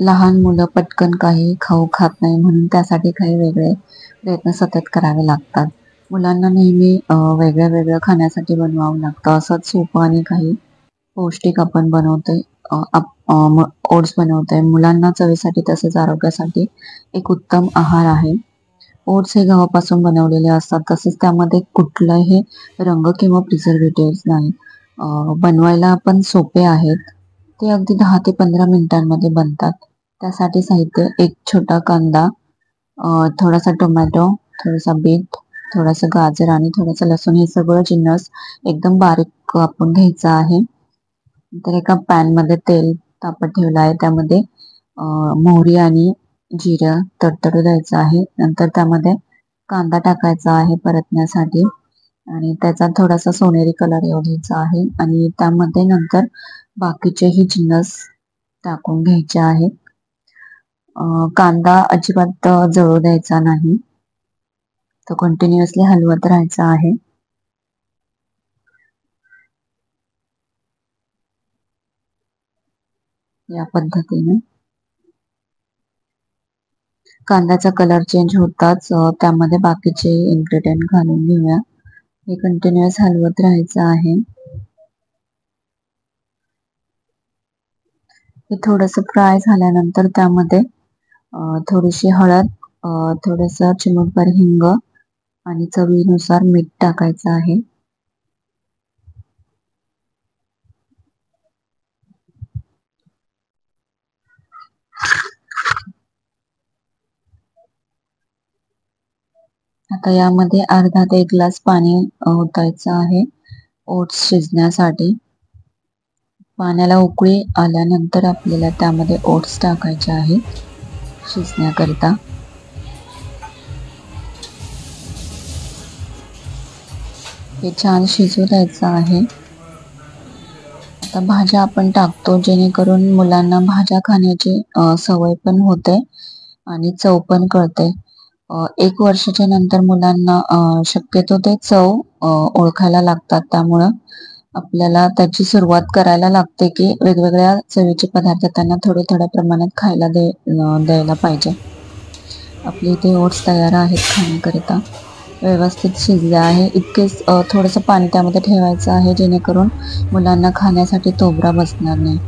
लहान मुलं पटकन काही खाऊ खात नाही, म्हणून त्यासाठी काही वेगळे प्रयत्न सतत करावे लागतात. मुलांना नेहमी वेगळं वेगळं खाण्यासाठी बनवावं लागतं. असंच सोपं आणि काही पौष्टिक आपण बनवतोय. ओट्स बनवतोय. मुलांना चवीसाठी तसेच आरोग्यासाठी एक उत्तम आहार आहे. ओट्स हे गव्हापासून बनवलेले असतात. तसेच त्यामध्ये कुठलाही रंग किंवा प्रिझर्व्हेटिव्हज नाही. बनवायला पण सोपे आहेत. ते अगदी 10 ते 15 मिनिटांमध्ये बनतात. त्यासाठी साहित्य: एक छोटा कांदा, थोडासा टोमॅटो, थोडासा बीट, थोडासा गाजर आणि थोडासा लसूण, हे सगळं जिन्नस एकदम बारीक कापून घ्यायचं आहे. तर एका पॅनमध्ये तेल तापत ठेवलं आहे. त्यामध्ये मोहरी आणि जिरं तडतडू द्यायचं आहे. नंतर त्यामध्ये कांदा टाकायचा आहे परतण्यासाठी आणि त्याचा थोडासा सोनेरी कलर येऊ द्यायचा आहे आणि त्यामध्ये नंतर बाकीचेही जिन्नस टाकून घ्यायचे आहेत. कांदा अजिबात जळू द्यायचा नाही. तो कंटिन्युअसली हलवत राहायचा आहे. या पद्धतीने कांद्याचा कलर चेंज होताच त्यामध्ये बाकीचे इन्ग्रेडियंट घालून घेऊया. हे कंटिन्युअस हलवत राहायचं आहे. हे थोडंसं फ्राय झाल्यानंतर त्यामध्ये थोडीशी हळद, थोडंसं चिमूटभर हिंग आणि चवीनुसार मीठ टाकायचं आहे. आता यामध्ये अर्धा ते 1 ग्लास पाणी ओतायचं आहे ओट्स शिजण्यासाठी. पाण्याला उकळी आल्यानंतर आपल्याला त्यामध्ये ओट्स टाकायचे आहे शिजण्याकरिता. हे छान शिजू द्यायचं आहे. आता भाज्या आपण टाकतो, जेणेकरून मुलांना भाज्या खाण्याची सवय पण होते आणि चव पण कळते. 1 वर्षाच्या नंतर मुलांना शक्यतो ते चव ओळखायला लागतात. त्यामुळं आपल्याला त्याची सुरुवात करायला लागते, की वेगवेगळ्या चवीचे पदार्थ त्यांना थोड्या प्रमाणात खायला द्यायला पाहिजे. आपले इथे ओट्स तयार आहेत खाण्याकरिता. व्यवस्थित शिजले आहे. इतकेच थोडंसं पाणी त्यामध्ये ठेवायचं आहे, जेणेकरून मुलांना खाण्यासाठी तोबरा बसणार नाही.